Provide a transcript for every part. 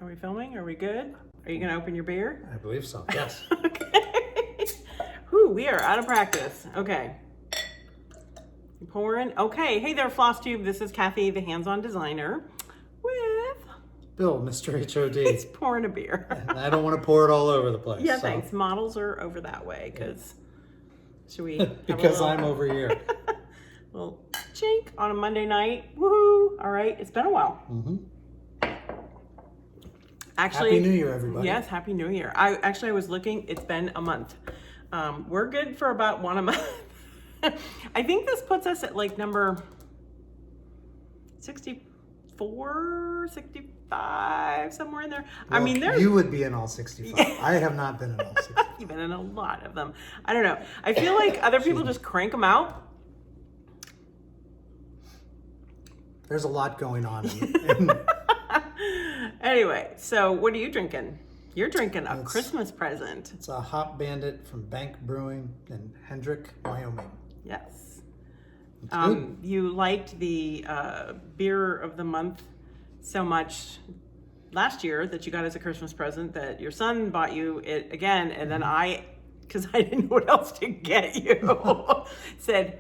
Are we filming? Are we good? Are you going to open your beer? I believe so, yes. Okay. Whew, we are out of practice. Okay. You pouring? Okay. Hey there, Flosstube. This is Cathy, the hands-on designer, with Bill, Mr. HOD. He's pouring a beer. And I don't want to pour it all over the place. Yeah, thanks. Models are over that way because should we? Have because I'm over here. Well, chink on a Monday night. Woohoo! All right, it's been a while. Mm-hmm. Actually, Happy New Year, everybody. Yes, Happy New Year. I was looking. It's been a month. We're good for about one a month. I think this puts us at like number 64, 65, somewhere in there. Well, I mean, you would be in all 65. I have not been in all 65. You've been in a lot of them. I don't know. I feel like other people just crank them out. There's a lot going on. Anyway, so what are you drinking? You're drinking a Christmas present. It's a Hop Bandit from Bank Brewing in Hendrick, Wyoming. Yes. It's good. You liked the beer of the month so much last year that you got as a Christmas present that your son bought you it again, and then because I didn't know what else to get you, said,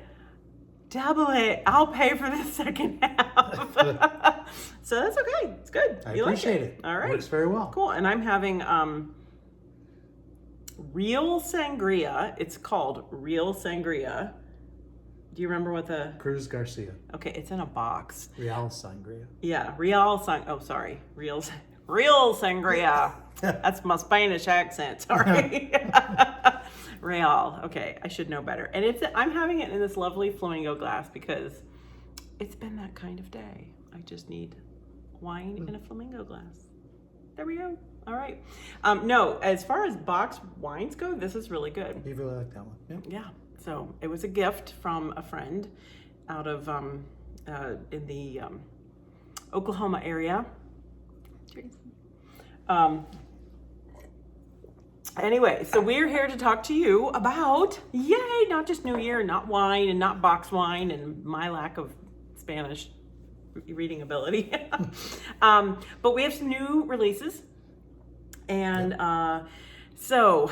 double it. I'll pay for the second half. So that's okay. It's good. I You appreciate like it. All right. It works very well. Cool. And I'm having real sangria. It's called real sangria. Do you remember what the... Cruz Garcia. Okay, it's in a box. Real Sangria. Yeah, real sangria. That's my Spanish accent. Sorry. Real. Okay, I should know better. And I'm having it in this lovely flamingo glass because it's been that kind of day. I just need wine in a flamingo glass. There we go. All right. No, as far as boxed wines go, this is really good. You really like that one? Yep. Yeah. So it was a gift from a friend out of in the Oklahoma area. Anyway, so we're here to talk to you about, yay, not just New Year, not wine and not box wine and my lack of Spanish reading ability. But we have some new releases. And so,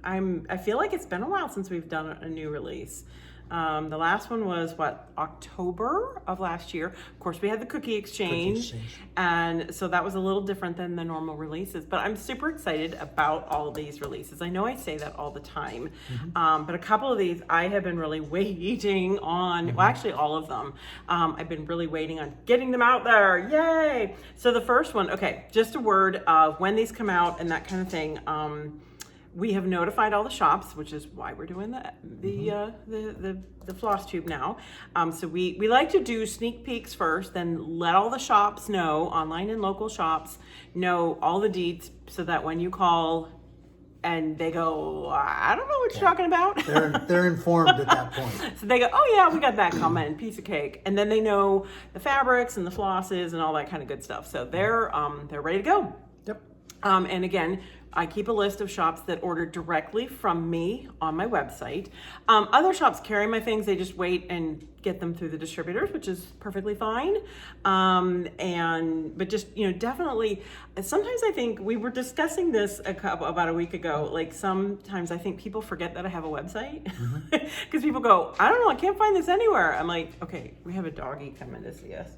I feel like it's been a while since we've done a new release. The last one was October of last year. Of course, we had the cookie exchange, and so that was a little different than the normal releases. But I'm super excited about all of these releases. I know I say that all the time, but a couple of these I have been really waiting on. Well, actually, all of them. I've been really waiting on getting them out there. Yay! So the first one, okay, just a word of when these come out and that kind of thing. We have notified all the shops, which is why we're doing the Flosstube now. So we like to do sneak peeks first, then let all the shops know, online and local shops, know all the deets, so that when you call and they go, I don't know what you're talking about. They're informed at that point. So they go, oh yeah, we got that coming, piece of cake. And then they know the fabrics and the flosses and all that kind of good stuff. So they're ready to go. Yep. And again, I keep a list of shops that order directly from me on my website. Other shops carry my things. They just wait and get them through the distributors, which is perfectly fine. But just, definitely, sometimes I think we were discussing this about a week ago. Like sometimes I think people forget that I have a website because people go, I don't know, I can't find this anywhere. I'm like, okay, we have a doggy coming to see us.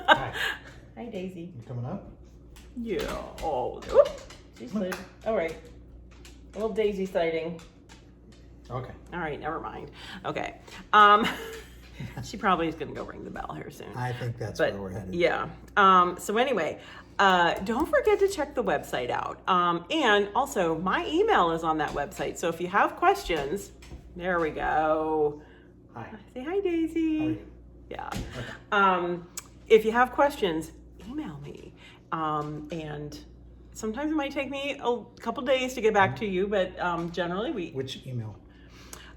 Hi. Hi, Daisy. You coming up? Yeah. Oh, oop. She slid. All right. A little Daisy sighting. Okay. All right, never mind. Okay. She probably is going to go ring the bell here soon. I think that's where we're headed. Yeah. So anyway, don't forget to check the website out. And also, my email is on that website. So if you have questions, there we go. Hi. Say hi, Daisy. How are you? Yeah. Okay. If you have questions, email me. And sometimes it might take me a couple days to get back to you, but generally Which email?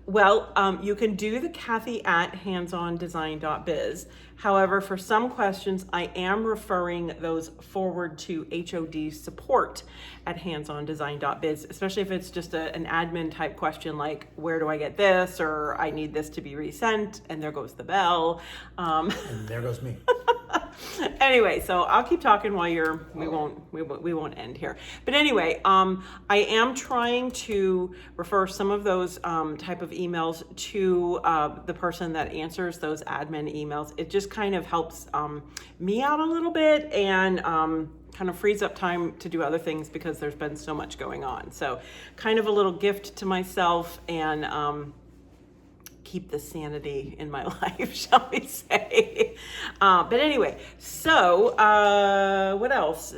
Well, you can do the Cathy at handsondesign.biz. However, for some questions, I am referring those forward to HOD support at handsondesign.biz, especially if it's just an admin type question like, where do I get this? Or I need this to be resent, and there goes the bell. And there goes me. Anyway, so I'll keep talking while we won't end here. But anyway, I am trying to refer some of those type of emails to the person that answers those admin emails. It just kind of helps me out a little bit, and kind of frees up time to do other things because there's been so much going on. So kind of a little gift to myself, and keep the sanity in my life, shall we say. But anyway, so what else?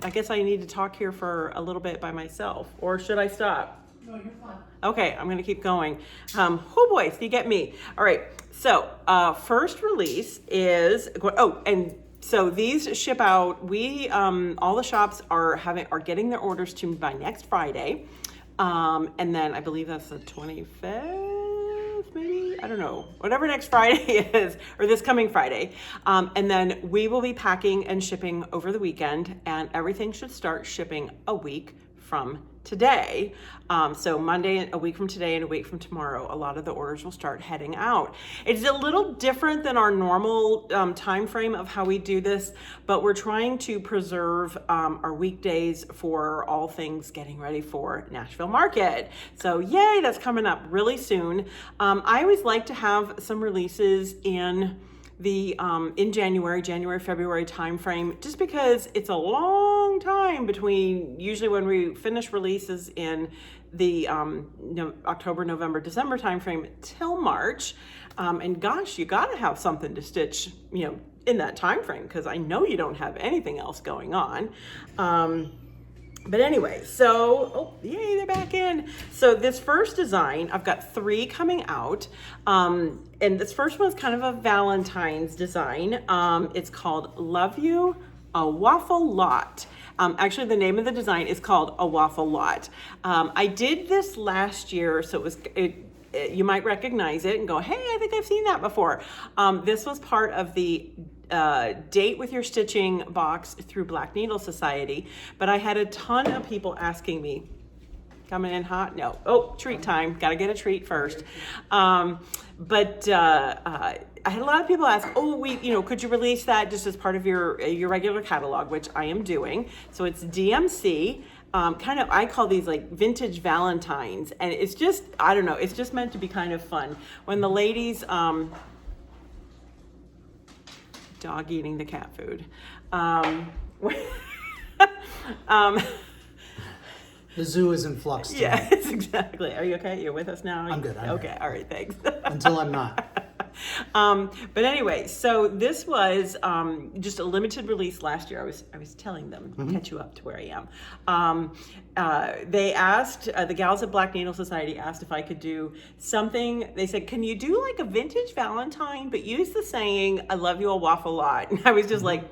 I guess I need to talk here for a little bit by myself, or should I stop? No, you're fine. Okay, I'm gonna keep going. Oh boy, so you get me. All right, so first release is, and so these ship out. We all the shops are getting their orders to me by next Friday, and then I believe that's the 25th. Maybe, I don't know, whatever next Friday is, or this coming Friday. And then we will be packing and shipping over the weekend, and everything should start shipping a week from today. So Monday, a week from today, and a week from tomorrow, a lot of the orders will start heading out. It's a little different than our normal time frame of how we do this, but we're trying to preserve our weekdays for all things getting ready for Nashville Market. So yay, that's coming up really soon. I always like to have some releases in January, February timeframe, just because it's a long time between usually when we finish releases in the October, November, December timeframe till March. And gosh, you got to have something to stitch, in that timeframe, because I know you don't have anything else going on. But anyway, so, yay, they're back in. So this first design, I've got 3 coming out. And this first one's kind of a Valentine's design. It's called Love You A Waffle Lot. Actually, the name of the design is called A Waffle Lot. I did this last year, so you might recognize it and go, hey, I think I've seen that before. This was part of the Date with Your Stitching box through Black Needle Society, but I had a ton of people asking me, coming in hot? No. Oh, treat time. Got to get a treat first. I had a lot of people ask, could you release that just as part of your regular catalog, which I am doing. So it's DMC. I call these like vintage Valentines, and it's just, I don't know, it's just meant to be kind of fun. When the ladies, dog eating the cat food. The zoo is in flux today. Yes, exactly. Are you okay? You're with us now? I'm good. Okay, all right, thanks. Until I'm not. But anyway, so this was just a limited release last year. I was telling them, catch you up to where I am. They asked, the gals at Black Needle Society asked if I could do something. They said, can you do like a vintage Valentine, but use the saying, I love you a waffle lot? And I was just like,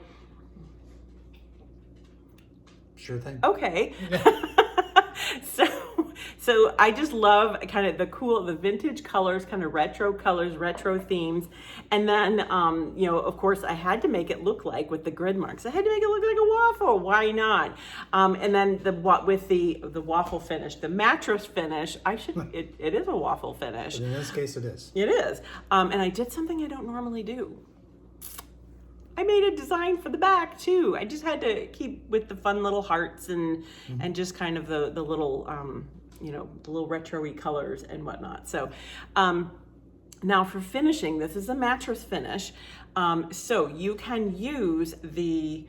sure thing. okay. So I just love kind of the vintage colors, kind of retro colors, retro themes. And then, of course, I had to make it look like, with the grid marks, I had to make it look like a waffle. Why not? And then with the waffle finish, the mattress finish, it is a waffle finish. But in this case, it is. It is. And I did something I don't normally do. I made a design for the back too. I just had to keep with the fun little hearts and just kind of the little the little retro-y colors and whatnot. So now for finishing, this is a mattress finish. So you can use the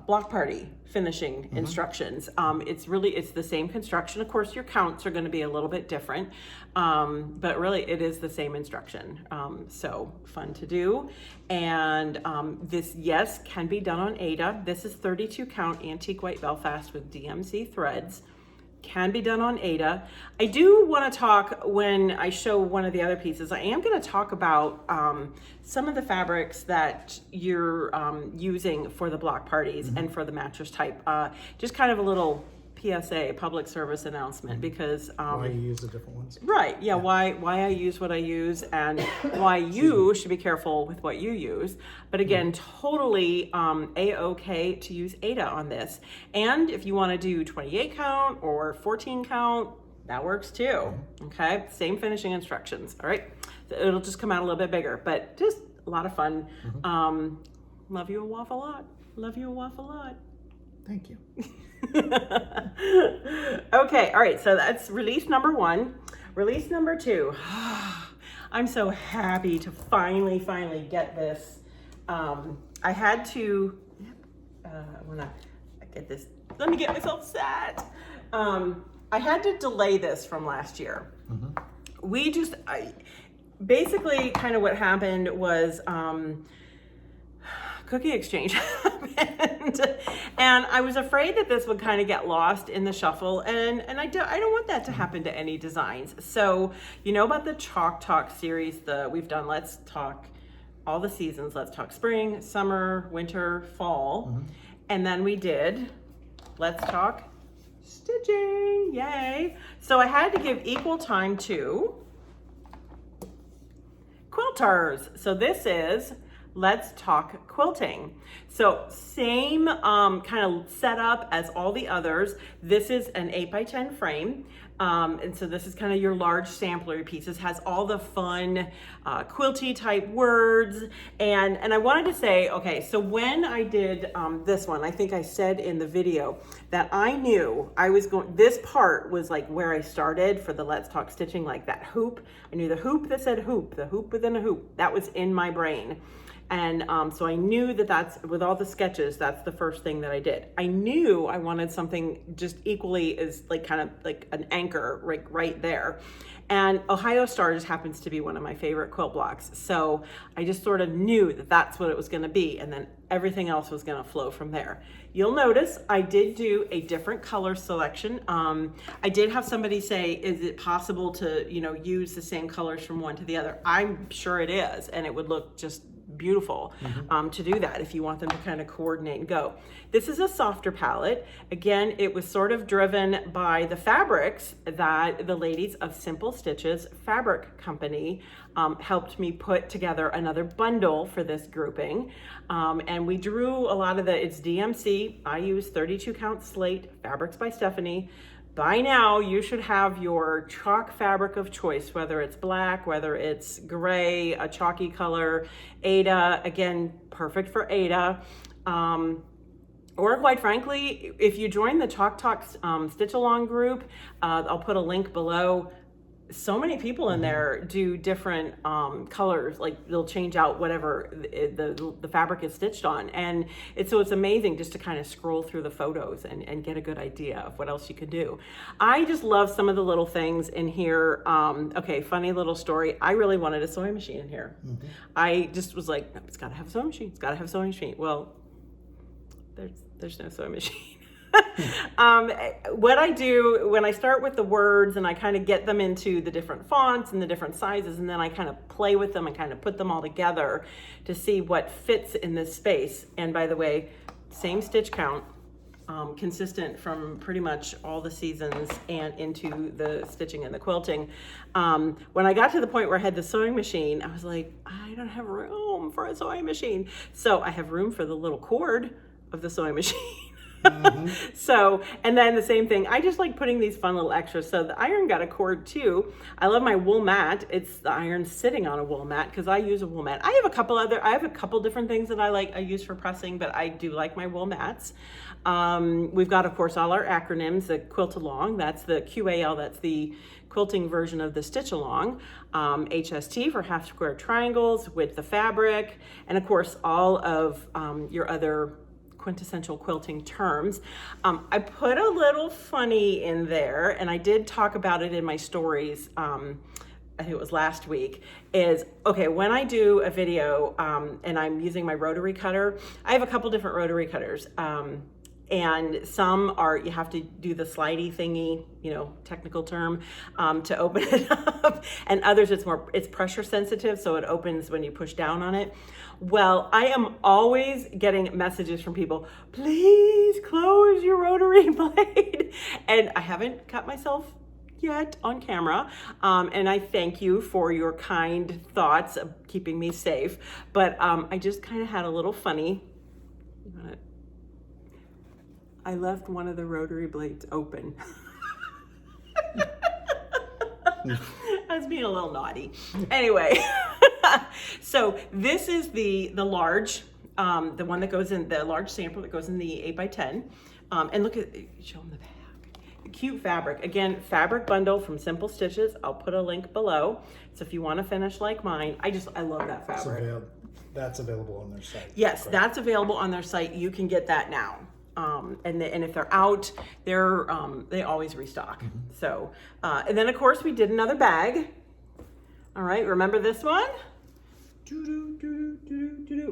block party finishing instructions. It's the same construction. Of course, your counts are going to be a little bit different, but really it is the same instruction. So fun to do. And this, yes, can be done on Ada. This is 32 count antique white Belfast with DMC threads. Can be done on Ada. I do want to talk, when I show one of the other pieces, I am going to talk about some of the fabrics that you're using for the block parties and for the mattress type. Just kind of a little PSA, public service announcement, because Why you use the different ones? right, yeah, why I use what I use, and why you should be careful with what you use. But again, totally a-okay to use Ada on this. And if you want to do 28 count or 14 count, that works too. Okay, same finishing instructions. All right, so it'll just come out a little bit bigger, but just a lot of fun. Love you a waffle lot. Love you a waffle lot. Thank you. Okay, all right, so that's release number 1. Release number 2. I'm so happy to finally get this. I had to, I wanna get this, let me get myself set. I had to delay this from last year. Basically kind of what happened was, cookie exchange happened, and I was afraid that this would kind of get lost in the shuffle, and I don't want that to happen to any designs. So you know about the Chalk Talk series, we've done Let's Talk all the seasons. Let's talk spring, summer, winter, fall, and then we did Let's Talk stitching. Yay! So I had to give equal time to quilters. So this is Let's Talk Quilting. So same kind of setup as all the others. This is an 8x10 frame. And so this is kind of your large sampler pieces, has all the fun quilty type words. And I wanted to say, okay, so when I did this one, I think I said in the video that I knew I was going, this part was like where I started for the Let's Talk stitching, like that hoop. I knew the hoop that said hoop, the hoop within a hoop, that was in my brain. And so I knew that that's, with all the sketches, that's the first thing that I did. I knew I wanted something just equally as like kind of like an anchor right there. And Ohio Star just happens to be one of my favorite quilt blocks. So I just sort of knew that that's what it was gonna be, and then everything else was gonna flow from there. You'll notice I did do a different color selection. I did have somebody say, is it possible to, you know, use the same colors from one to the other? I'm sure it is, and it would look just beautiful to do that if you want them to kind of coordinate and go. This is a softer palette. Again, it was sort of driven by the fabrics that the ladies of Simple Stitches Fabric Company helped me put together another bundle for this grouping. And we drew a lot of it's DMC. I use 32 count slate, Fabrics by Stephanie. By now, you should have your chalk fabric of choice, whether it's black, whether it's gray, a chalky color, Ada, again, perfect for Ada. Or quite frankly, if you join the Chalk Talk Stitch Along group, I'll put a link below. So many people in there do different colors, like they'll change out whatever the fabric is stitched on. And it's amazing just to kind of scroll through the photos and get a good idea of what else you could do. I just love some of the little things in here. Okay, funny little story. I really wanted a sewing machine in here. I just was like, no, it's gotta have a sewing machine. It's gotta have a sewing machine. Well, there's no sewing machine. What I do when I start with the words and I kind of get them into the different fonts and the different sizes, and then I kind of play with them and kind of put them all together to see what fits in this space. And by the way, same stitch count, consistent from pretty much all the seasons and into the stitching and the quilting. When I got to the point where I had the sewing machine, I was like, I don't have room for a sewing machine. So I have room for the little cord of the sewing machine. So, and then the same thing, I just like putting these fun little extras. So the iron got a cord too. I love my wool mat. It's the iron sitting on a wool mat because I use a wool mat. I have a couple different things that I use for pressing, but I do like my wool mats. We've got, of course, all our acronyms, the Quilt Along, that's the QAL, that's the quilting version of the Stitch Along, HST for half square triangles with the fabric, and of course, all of your other quintessential quilting terms. I put a little funny in there, and I did talk about it in my stories, I think it was last week, is, okay, when I do a video and I'm using my rotary cutter, I have a couple different rotary cutters. And some are, you have to do the slidey thingy, you know, technical term, to open it up. And others, it's pressure sensitive, so it opens when you push down on it. Well, I am always getting messages from people, please close your rotary blade. And I haven't cut myself yet on camera, and I thank you for your kind thoughts of keeping me safe, but I just kind of had a little funny. I left one of the rotary blades open. I was being a little naughty. Anyway, so this is the large, the one that goes in, the large sample that goes in the 8x10, and look at, show them the back. Cute fabric. Again, fabric bundle from Simple Stitches. I'll put a link below. So if you want to finish like mine, I love that fabric. That's available on their site. Yes, correct? That's available on their site. You can get that now. And if they're out, they always restock. So, and then of course we did another bag. All right, remember this one?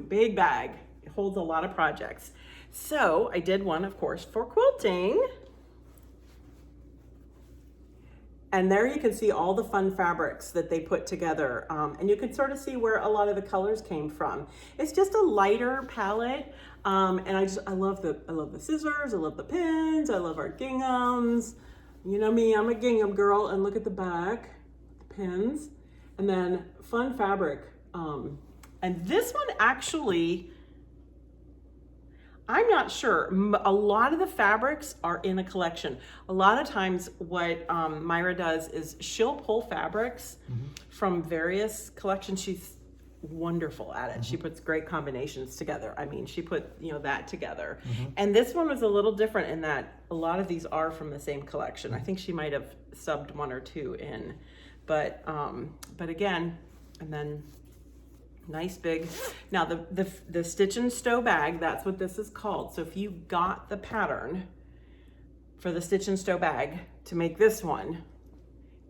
Big bag. It holds a lot of projects. So I did one, of course, for quilting. And there you can see all the fun fabrics that they put together. And you can sort of see where a lot of the colors came from. It's just a lighter palette. And I love the scissors, I love the pins, I love our ginghams. You know me, I'm a gingham girl, and look at the back, the pins, and then fun fabric. And this one actually, I'm not sure. A lot of the fabrics are in a collection. A lot of times what Myra does is she'll pull fabrics from various collections. She's wonderful at it. She puts great combinations together. I mean, she put, you know, that together. And this one was a little different in that a lot of these are from the same collection. I think she might have subbed one or two in, but again, and then nice big. Now the Stitch and Stow bag, that's what this is called. So if you got the pattern for the Stitch and Stow bag to make this one,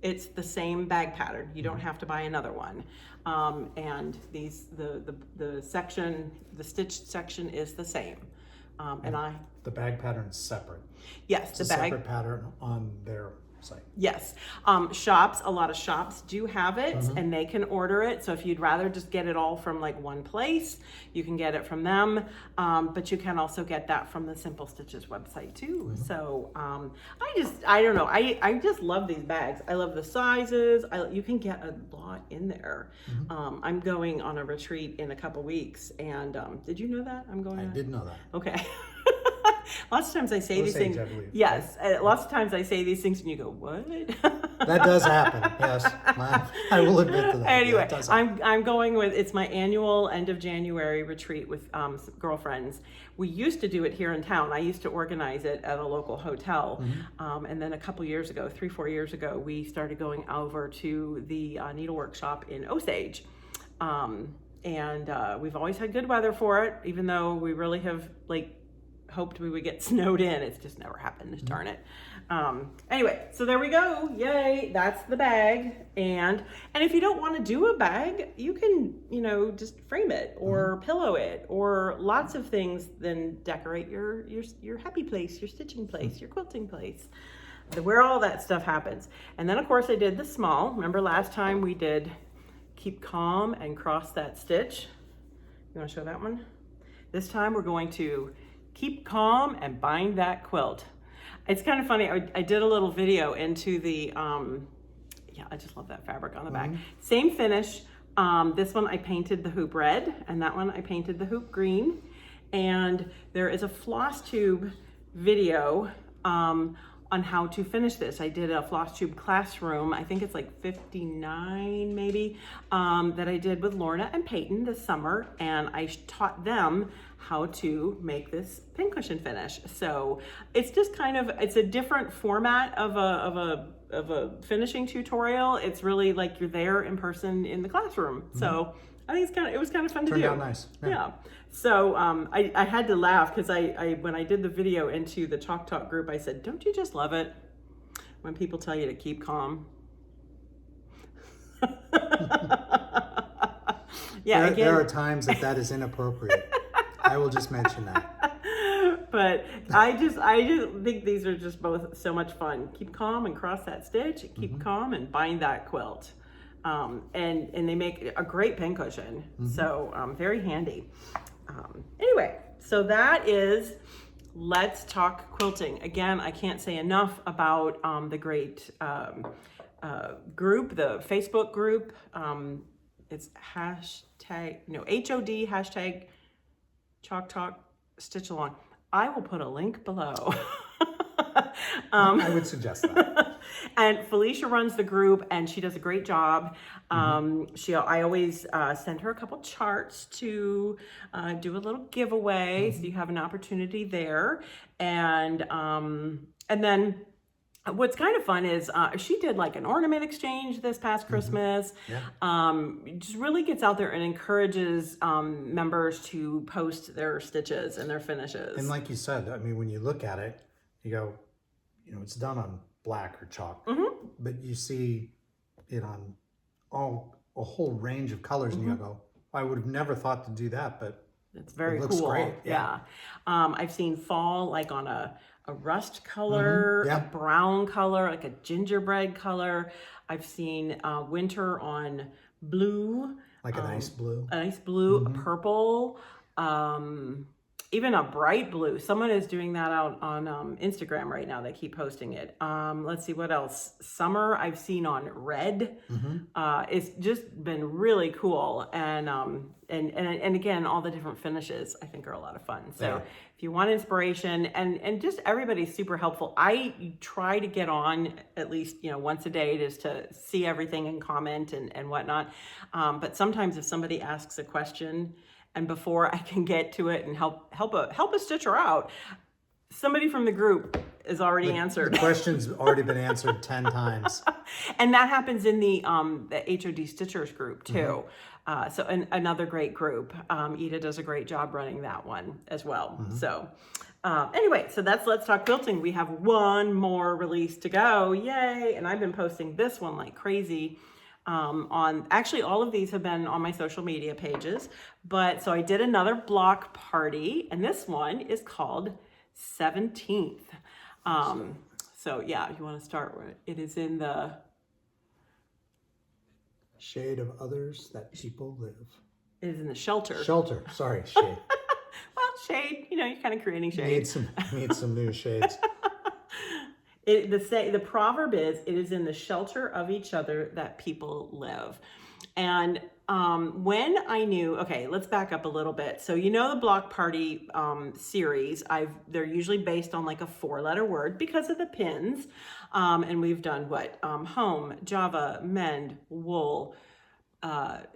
it's the same bag pattern. You don't have to buy another one. And these the section, the stitched section is the same. The bag pattern's separate. Yes, it's a separate pattern on their site. Yes. Shops, a lot of shops do have it and they can order it. So if you'd rather just get it all from like one place, you can get it from them. But you can also get that from the Simple Stitches website too. So I don't know. I just love these bags. I love the sizes. You can get a lot in there. I'm going on a retreat in a couple weeks, and did you know that? I did know that. Okay. Lots of times I say these things. I believe, yes, lots of times I say these things and you go, what? That does happen. Yes, I will admit to that. Anyway, Yeah, I'm going with, it's my annual end of January retreat with girlfriends. We used to do it here in town. I used to organize it at a local hotel. And then a couple years ago, 3-4 years ago, we started going over to the needlework shop in Osage. And we've always had good weather for it, even though we really have hoped we would get snowed in. It's just never happened, darn it. Anyway, so there we go. Yay, that's the bag. And if you don't want to do a bag, you can, just frame it or pillow it or lots of things, then decorate your happy place, your stitching place, your quilting place, where all that stuff happens. And then of course I did the small. Remember last time we did keep calm and cross that stitch? You want to show that one? This time we're going to keep calm and bind that quilt. It's kind of funny. I did a little video into the, I just love that fabric on the back. Same finish. This one I painted the hoop red, and that one I painted the hoop green. And there is a Flosstube video on how to finish this. I did a Flosstube classroom, I think it's like 59 maybe, that I did with Lorna and Peyton this summer, and I taught them how to make this pincushion finish. So it's just it's a different format of a finishing tutorial. It's really like you're there in person in the classroom. So I think it was kind of fun to do. Turned out nice. Yeah. So I had to laugh because when I did the video into the Chalk Talk group, I said, don't you just love it when people tell you to keep calm? Yeah. There are times that is inappropriate. I will just mention that. But I just think these are just both so much fun. Keep calm and cross that stitch. Keep calm and bind that quilt. And they make a great pincushion. So very handy. Anyway, so that is Let's Talk Quilting. Again, I can't say enough about the great group, the Facebook group. It's HOD hashtag Chalk Talk Stitch Along. I will put a link below. I would suggest that. And Felicia runs the group, and she does a great job. I always send her a couple charts to do a little giveaway, so you have an opportunity there. And then what's kind of fun is she did like an ornament exchange this past Christmas. Just really gets out there and encourages members to post their stitches and their finishes. And like you said, I mean, when you look at it, you go, it's done on black or chalk, but you see it on a whole range of colors, and you go, I would have never thought to do that, but it's very looks cool. Great. Yeah. I've seen fall like on a rust color, a brown color, like a gingerbread color. I've seen winter on blue, like an ice blue, a purple, even a bright blue. Someone is doing that out on Instagram right now. They keep posting it. Let's see what else. Summer I've seen on red. It's just been really cool. And again, all the different finishes I think are a lot of fun. So if you want inspiration, and just everybody's super helpful. I try to get on at least once a day just to see everything and comment and whatnot. But sometimes if somebody asks a question, and before I can get to it and help a stitcher out, somebody from the group is already answered. The question's already been answered 10 times. And that happens in the HOD Stitchers group too. So another great group. Ida does a great job running that one as well. So anyway, so that's Let's Talk Quilting. We have one more release to go. Yay. And I've been posting this one like crazy. Actually all of these have been on my social media pages, but so I did another block party, and this one is called 17th. So yeah, you want to start with it. It is in the shade of others that people live. It is in the shelter. Sorry, shade. Well, shade, you're kind of creating shade. Need some new shades. The proverb is, it is in the shelter of each other that people live. And when I knew, okay, let's back up a little bit. So the block party series, they're usually based on like a 4-letter word because of the pins. And we've done what? Home, Java, mend, wool,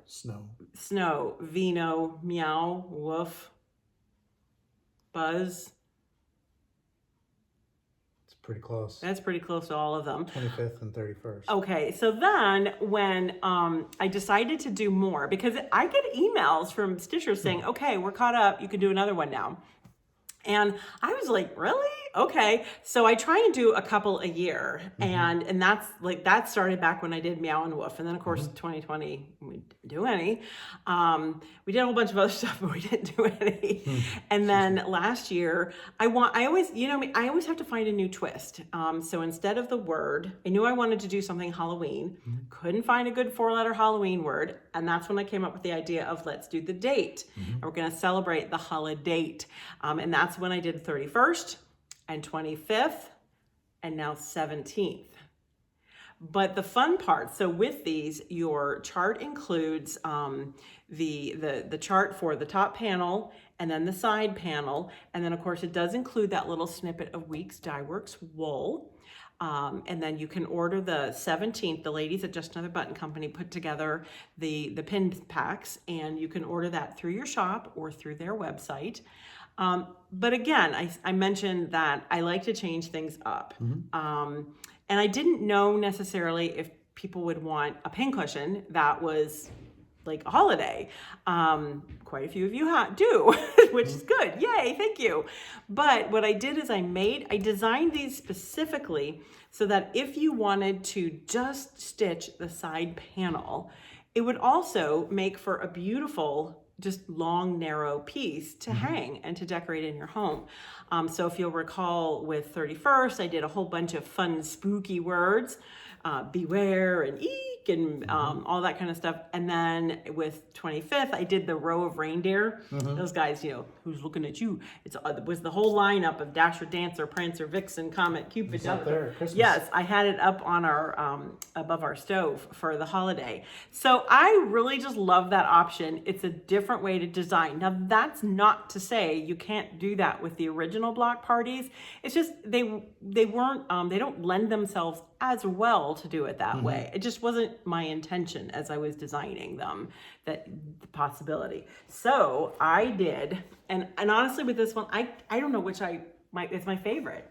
snow, vino, meow, woof, buzz. Pretty close. That's pretty close to all of them. 25th and 31st. Okay, so then when I decided to do more, because I get emails from stitchers saying, okay, we're caught up, you can do another one now. And I was like, really? Okay. So I try and do a couple a year. And that's like, that started back when I did Meow and Woof. And then of course, 2020, we didn't do any. We did a whole bunch of other stuff, but we didn't do any. And then last year, I always have to find a new twist. So instead of the word, I knew I wanted to do something Halloween, couldn't find a good 4-letter Halloween word. And that's when I came up with the idea of let's do the date. And we're going to celebrate the holiday. And that's when I did 31st and 25th and now 17th. But the fun part, so with these, your chart includes the chart for the top panel and then the side panel. And then of course it does include that little snippet of Weeks Dye Works wool. And then you can order the 17th, the ladies at Just Another Button Company put together the pin packs, and you can order that through your shop or through their website. But again, I mentioned that I like to change things up. And I didn't know necessarily if people would want a pincushion that was like a holiday. Quite a few of you do, which is good. Yay, thank you. But what I did is I designed these specifically so that if you wanted to just stitch the side panel, it would also make for a beautiful just long, narrow piece to hang and to decorate in your home. So if you'll recall with 31st, I did a whole bunch of fun, spooky words, beware and eek and all that kind of stuff. And then with 25th, I did the row of reindeer. Those guys, you know, who's looking at you? It was the whole lineup of Dasher, Dancer, Prancer, Vixen, Comet, Cupid. It's up there at Christmas. Yes, I had it up on our above our stove for the holiday. So I really just love that option. It's a different way to design. Now that's not to say you can't do that with the original block parties. It's just they weren't they don't lend themselves as well to do it that way. It just wasn't my intention as I was designing them, that the possibility. So I did, and honestly with this one, I don't know which it's my favorite.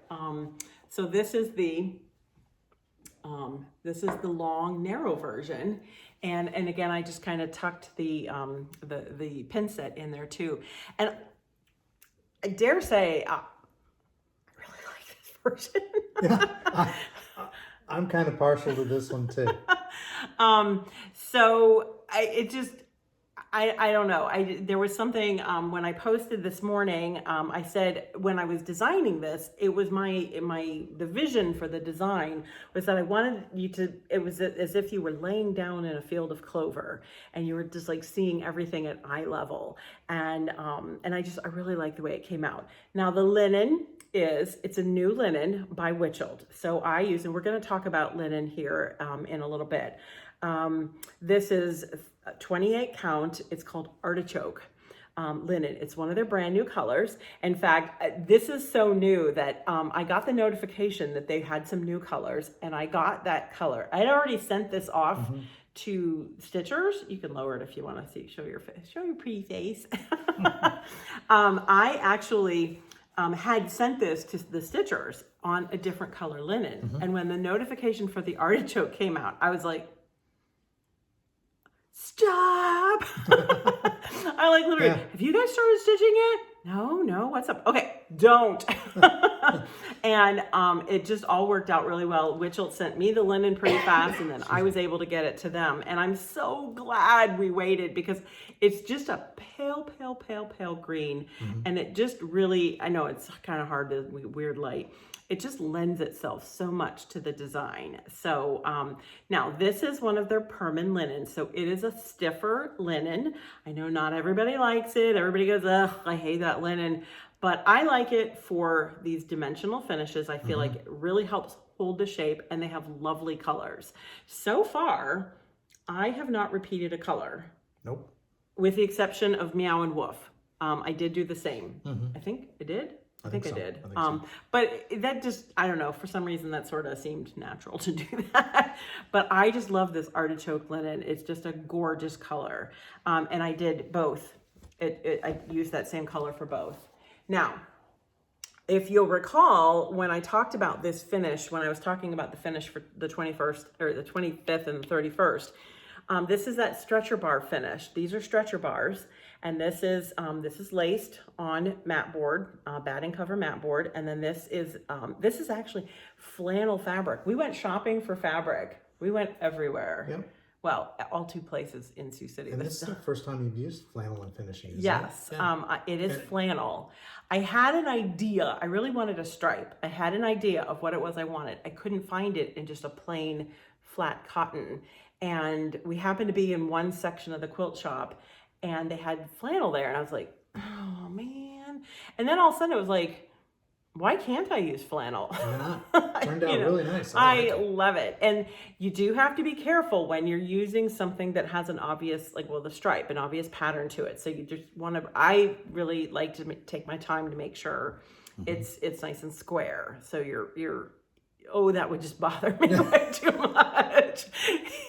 So this is the long narrow version, and again I just kind of tucked the pin set in there too, and I dare say I really like this version. Yeah, I'm kind of partial to this one too. So I don't know. There was something when I posted this morning. I said when I was designing this, it was the vision for the design was that I wanted you to. It was as if you were laying down in a field of clover, and you were just like seeing everything at eye level. And I really like the way it came out. Now the linen it's a new linen by Witched. So I use, and we're going to talk about linen here in a little bit. This is 28 count. It's called artichoke linen. It's one of their brand new colors. In fact, this is so new that I got the notification that they had some new colors, and I got that color. I had already sent this off to Stitchers. You can lower it if you want to see, show your face, show your pretty face. I actually had sent this to the Stitchers on a different color linen. And when the notification for the artichoke came out, I was like, stop. I like literally, have you guys started stitching yet? No, what's up? Okay, don't. And it just all worked out really well. Witched sent me the linen pretty fast, and then I was able to get it to them. And I'm so glad we waited, because it's just a pale green. And it just really, I know it's kind of hard to weird light. It just lends itself so much to the design. So now this is one of their permanent linens. So it is a stiffer linen. I know not everybody likes it. Everybody goes, ugh, I hate that linen. But I like it for these dimensional finishes. I feel like it really helps hold the shape, and they have lovely colors. So far, I have not repeated a color. Nope. With the exception of Meow and Woof. I did do the same. I think I did. I think I did. But that just, I don't know, for some reason that sort of seemed natural to do that. But I just love this artichoke linen. It's just a gorgeous color. And I did both. I used that same color for both. Now, if you'll recall, when I talked about this finish, when I was talking about the finish for the 21st or the 25th and the 31st, this is that stretcher bar finish. These are stretcher bars, and this is laced on mat board, batting cover mat board, and then this is actually flannel fabric. We went shopping for fabric. We went everywhere. Yep. Well, all two places in Sioux City. And this is the first time you've used flannel and finishing, isn't yes, it? it is flannel. I had an idea. I really wanted a stripe. I had an idea of what it was I wanted. I couldn't find it in just a plain flat cotton. And we happened to be in one section of the quilt shop, and they had flannel there. And I was like, oh, man. And then all of a sudden it was like, why can't I use flannel? Why not? Turned out really nice. I love it. And you do have to be careful when you're using something that has an obvious, the stripe, an obvious pattern to it. So you just want to, I really like to take my time to make sure it's nice and square. So that would just bother me way too much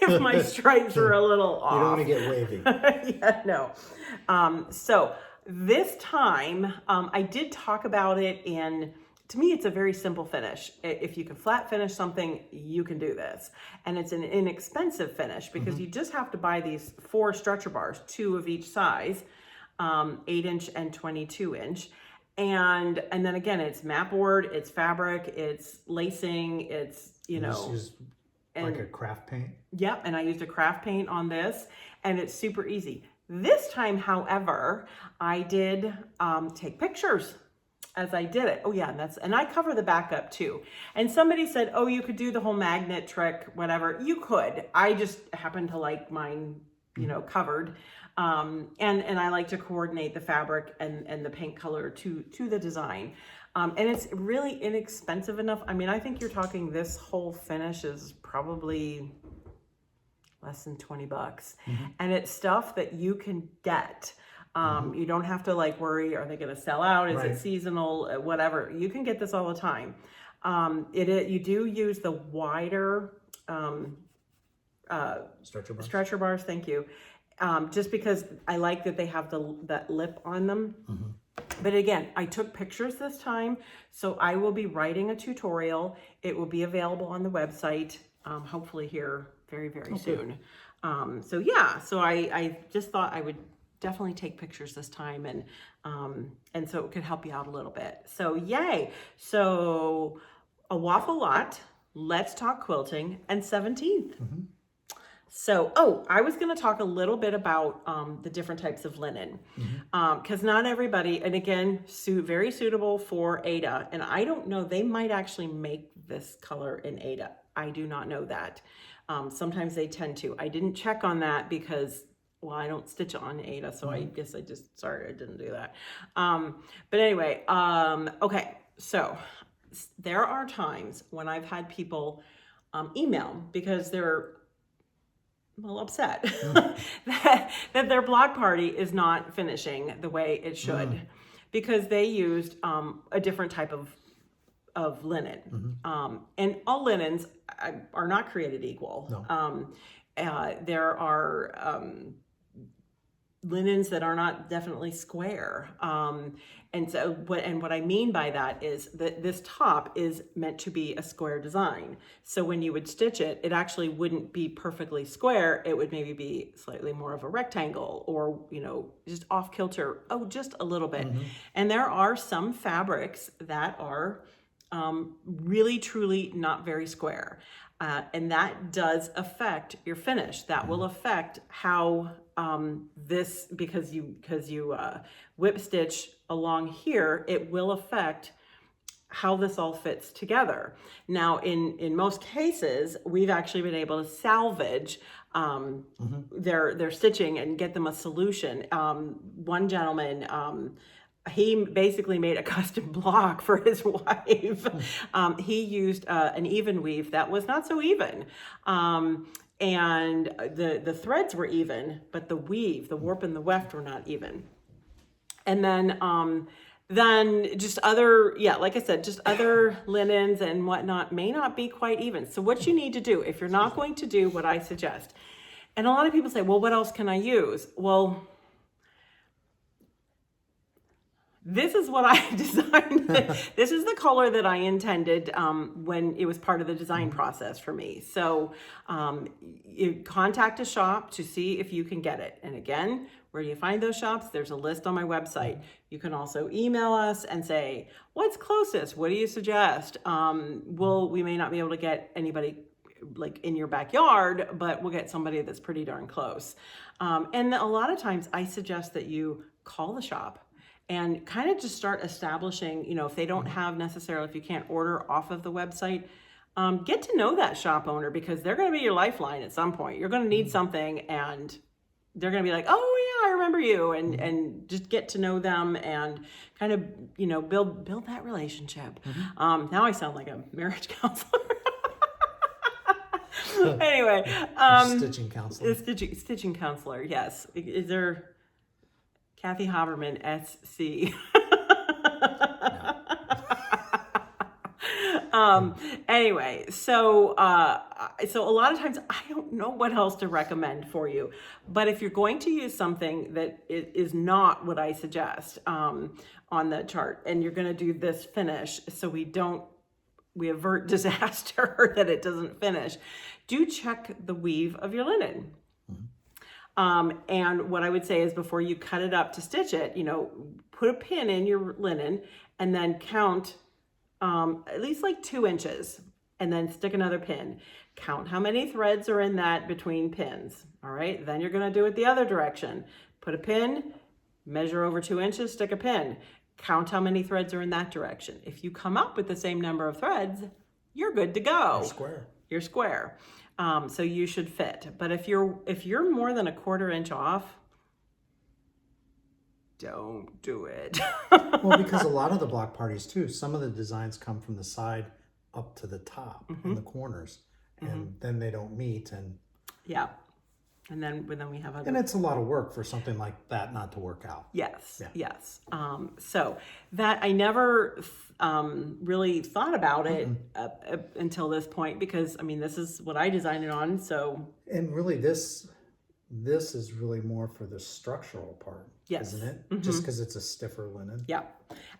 if my stripes were a little off. You don't want to get wavy. Yeah, no. So this time, I did talk about it, and to me, it's a very simple finish. If you can flat finish something, you can do this. And it's an inexpensive finish because you just have to buy these 4 stretcher bars, 2 of each size, 8-inch and 22-inch. And then again, it's mat board, it's fabric, it's lacing, it's, Just use like a craft paint? Yep, and I used a craft paint on this, and it's super easy. This time, however, I did take pictures as I did it. Oh yeah, and I cover the back up too. And somebody said, oh, you could do the whole magnet trick, whatever. You could. I just happen to like mine, covered. And I like to coordinate the fabric and the paint color to the design. And it's really inexpensive enough. I mean, I think you're talking this whole finish is probably less than 20 bucks. And it's stuff that you can get. You don't have to like worry, are they going to sell out? Is it seasonal? Whatever. You can get this all the time. You do use the wider stretcher bars. Thank you. Just because I like that they have that lip on them. But again, I took pictures this time, so I will be writing a tutorial. It will be available on the website, hopefully here very, very soon. So yeah, so I just thought I would definitely take pictures this time, and so it could help you out a little bit. So yay. So A Waffle Lot, Let's Talk Quilting, and 17th. So, I was going to talk a little bit about the different types of linen, because not everybody, and again, very suitable for Ada. And I don't know, they might actually make this color in Ada. I do not know that. Sometimes they tend to. I didn't check on that because, well, I don't stitch on Ada, so I guess I didn't do that. But anyway, okay, so there are times when I've had people email because they're upset that their block party is not finishing the way it should because they used a different type of linen. And all linens are not created equal. No. There are linens that are not definitely square. And so what I mean by that is that this top is meant to be a square design. So when you would stitch it, it actually wouldn't be perfectly square. It would maybe be slightly more of a rectangle or, just off kilter. Oh, just a little bit. And there are some fabrics that are really, truly not very square. And that does affect your finish. That will affect how because you whip stitch along here, it will affect how this all fits together. Now, in most cases, we've actually been able to salvage their stitching and get them a solution. One gentleman, he basically made a custom block for his wife. He used an even weave that was not so even. And the threads were even, but the weave, the warp and the weft were not even. And then just other, like I said, just other linens and whatnot may not be quite even. So what you need to do, if you're not going to do what I suggest, and a lot of people say, well, what else can I use? Well, this is what I designed. This is the color that I intended when it was part of the design process for me. So you contact a shop to see if you can get it. And again, where do you find those shops? There's a list on my website. You can also email us and say, what's closest? What do you suggest? We may not be able to get anybody like in your backyard, but we'll get somebody that's pretty darn close. And a lot of times I suggest that you call the shop and kind of just start establishing, if they don't have necessarily, if you can't order off of the website, get to know that shop owner because they're going to be your lifeline at some point. You're going to need something and they're going to be like, oh yeah, I remember you. And just get to know them and kind of, build that relationship. Now I sound like a marriage counselor. Anyway. Stitching counselor. Stitching counselor, yes. Is there... Cathy Haberman, SC. Anyway, so a lot of times I don't know what else to recommend for you, but if you're going to use something that is not what I suggest on the chart, and you're going to do this finish, so we avert disaster that it doesn't finish, do check the weave of your linen. And what I would say is before you cut it up to stitch it, put a pin in your linen and then count at least like 2 inches and then stick another pin. Count how many threads are in that between pins. All right. Then you're going to do it the other direction. Put a pin, measure over 2 inches, stick a pin. Count how many threads are in that direction. If you come up with the same number of threads, you're good to go. You're square. You're square. So you should fit. But if you're more than a 1/4 inch off, don't do it. Well, because a lot of the block parties too, some of the designs come from the side up to the top in the corners, and then they don't meet, and yeah. And then we have other. And it's a lot of work for something like that not to work out. Yes, Yeah. yes. So that I never really thought about it until this point, because I mean, this is what I designed it on. So. And really, this is really more for the structural part, Yes. isn't it? Just because it's a stiffer linen. Yeah,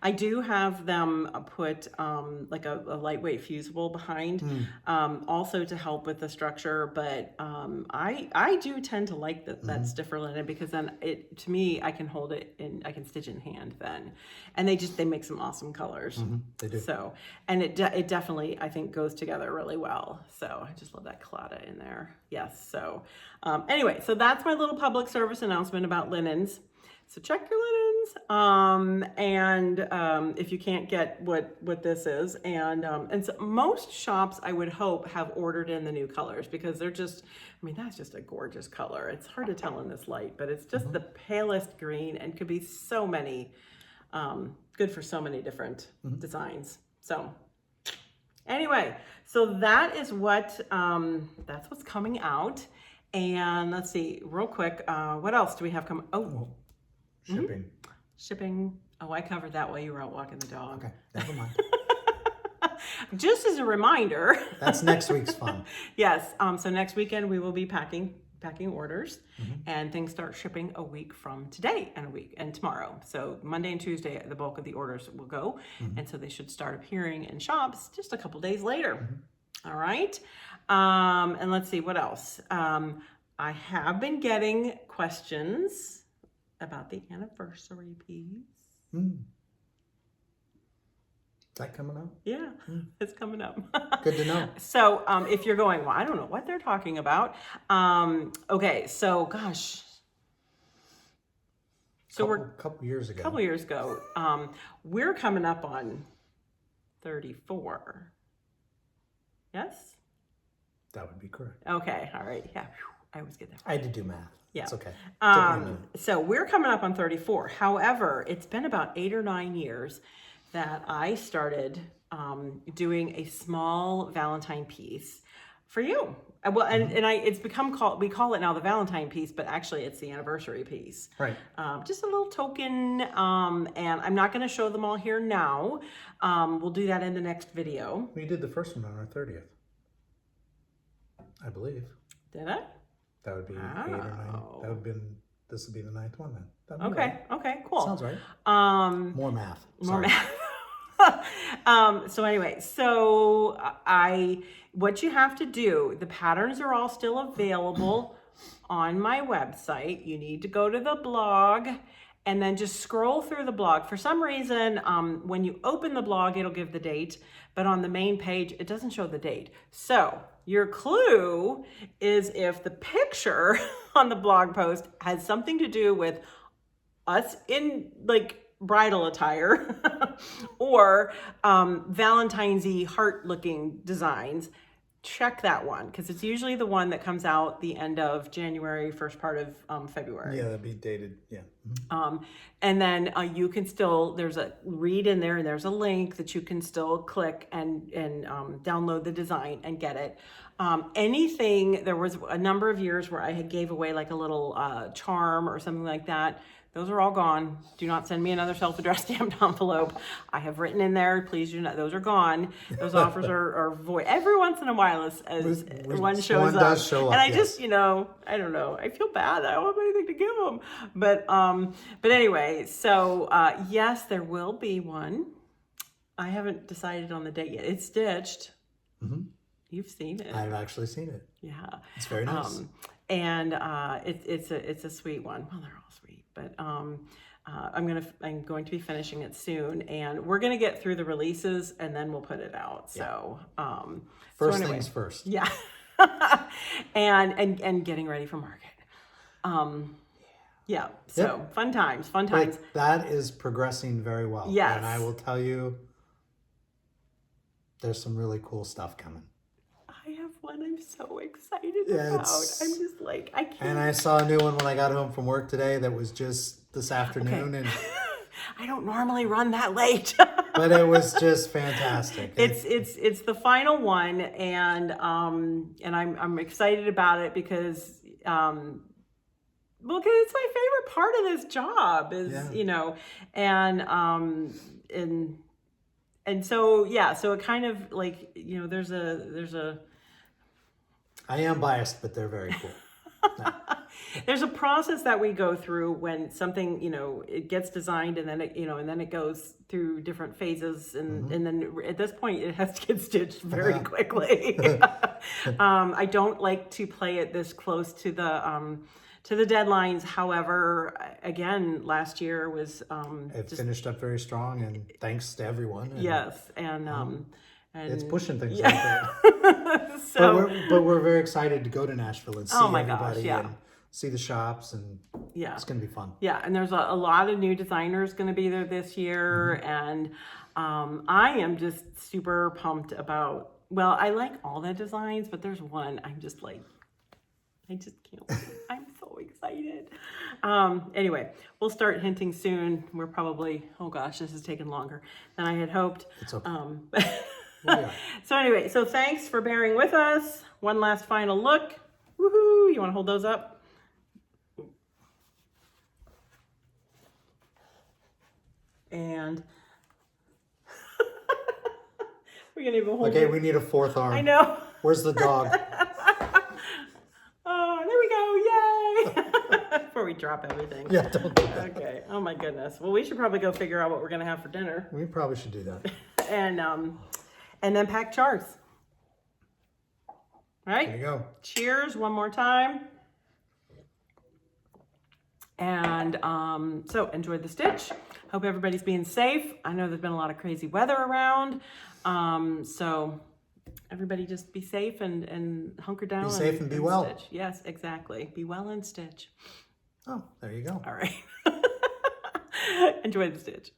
I do have them put like a lightweight fusible behind, also to help with the structure. But I do tend to like that stiffer linen, because then to me, I can hold it and I can stitch it in hand then, and they make some awesome colors. They do. So, and it definitely, I think, goes together really well. So I just love that claddagh in there. Yes. So anyway, so that's my little public service announcement about linens. So check your linens, and if you can't get what this is, and so most shops, I would hope, have ordered in the new colors, because they're just, I mean, that's just a gorgeous color. It's hard to tell in this light, but it's just the palest green, and could be so many, good for so many different designs. So anyway, so that is that's what's coming out. And let's see, real quick, what else do we have coming? Oh. Shipping. Oh, I covered that while you were out walking the dog. Okay, never mind. Just as a reminder. That's next week's fun. Yes. So next weekend we will be packing orders, and things start shipping a week from today, and tomorrow. So Monday and Tuesday, the bulk of the orders will go, and so they should start appearing in shops just a couple days later. All right. And let's see what else. I have been getting questions about the anniversary piece. Is that coming up? Yeah, it's coming up. Good to know. So if you're going, well, I don't know what they're talking about. Okay, so gosh. So we're a couple years ago. We're coming up on 34. Yes? That would be correct. Okay, all right. Yeah, I always get that. I had to do math. Yeah. It's okay. So we're coming up on 34. However, it's been about 8 or 9 years that I started doing a small Valentine piece for you. Well, and it's become we call it now the Valentine piece, but actually it's the anniversary piece. Right. Just a little token, and I'm not going to show them all here now. We'll do that in the next video. We did the first one on our 30th, I believe. Did I? That would be 8 or 9. That would have been. This would be the 9th one then. That'd be Okay. right. Okay. Cool. Sounds right. More math. More Sorry. math. So anyway, what you have to do, the patterns are all still available on my website. You need to go to the blog and then just scroll through the blog. For some reason, when you open the blog, it'll give the date, but on the main page, it doesn't show the date. So your clue is if the picture on the blog post has something to do with us in like bridal attire or Valentine's-y heart-looking designs, check that one, because it's usually the one that comes out the end of January, first part of February. Yeah, that'd be dated. Yeah. And then you can still, there's a read in there, and there's a link that you can still click and download the design and get it. There was a number of years where I had gave away like a little charm or something like that. Those are all gone. Do not send me another self-addressed stamped envelope. I have written in there, please do not. Those are gone. Those offers are void. Every once in a while, as one shows up. Does show up. And I yes. just, I don't know. I feel bad. I don't have anything to give them. But anyway, so yes, there will be one. I haven't decided on the date yet. It's stitched. You've seen it. I've actually seen it. Yeah. It's very nice. And it's a sweet one. Well, they're all sweet. But I'm going to be finishing it soon, and we're gonna get through the releases, and then we'll put it out. So first things first. Yeah, and getting ready for market. Yeah. So fun times, fun times. But that is progressing very well. Yes. And I will tell you, there's some really cool stuff coming. I have one I'm so excited about. I'm just like, I can't. And I saw a new one when I got home from work today that was just this afternoon. And I don't normally run that late. but it was just fantastic. It's the final one, and I'm excited about it because well, 'cause it's my favorite part of this job is, you know, and so, yeah, so it kind of like, you know, there's a, I am biased, but they're very cool. No. There's a process that we go through when something, you know, it gets designed and then it, you know, and then it goes through different phases and then at this point it has to get stitched very quickly. I don't like to play it this close to the deadlines. However, again, last year was it finished up very strong, and thanks to everyone. And, yes, and it's pushing things yeah. like So, but we're very excited to go to Nashville and see everybody yeah. and see the shops, and yeah, it's going to be fun. Yeah, and there's a lot of new designers going to be there this year, and I am just super pumped about. Well, I like all the designs, but there's one I'm just like, I just can't wait. I'm so excited. Anyway, we'll start hinting soon. We're probably, oh gosh, this is taking longer than I had hoped. It's okay. So anyway, so thanks for bearing with us. One last final look. Woohoo! You want to hold those up? And we're gonna even hold Okay, it. we need a fourth arm. I know. Where's the dog? Oh, there we go! Yay! Before we drop everything. Yeah, don't do that. Okay. Oh my goodness. Well, we should probably go figure out what we're gonna have for dinner, We probably should do that. and then pack jars. All right. There you go. Cheers one more time. And so enjoy the stitch. Hope everybody's being safe. I know there's been a lot of crazy weather around. So everybody just be safe and hunker down. Be safe and be well. Stitch. Yes, exactly. Be well and stitch. Oh, there you go. All right. Enjoy the stitch.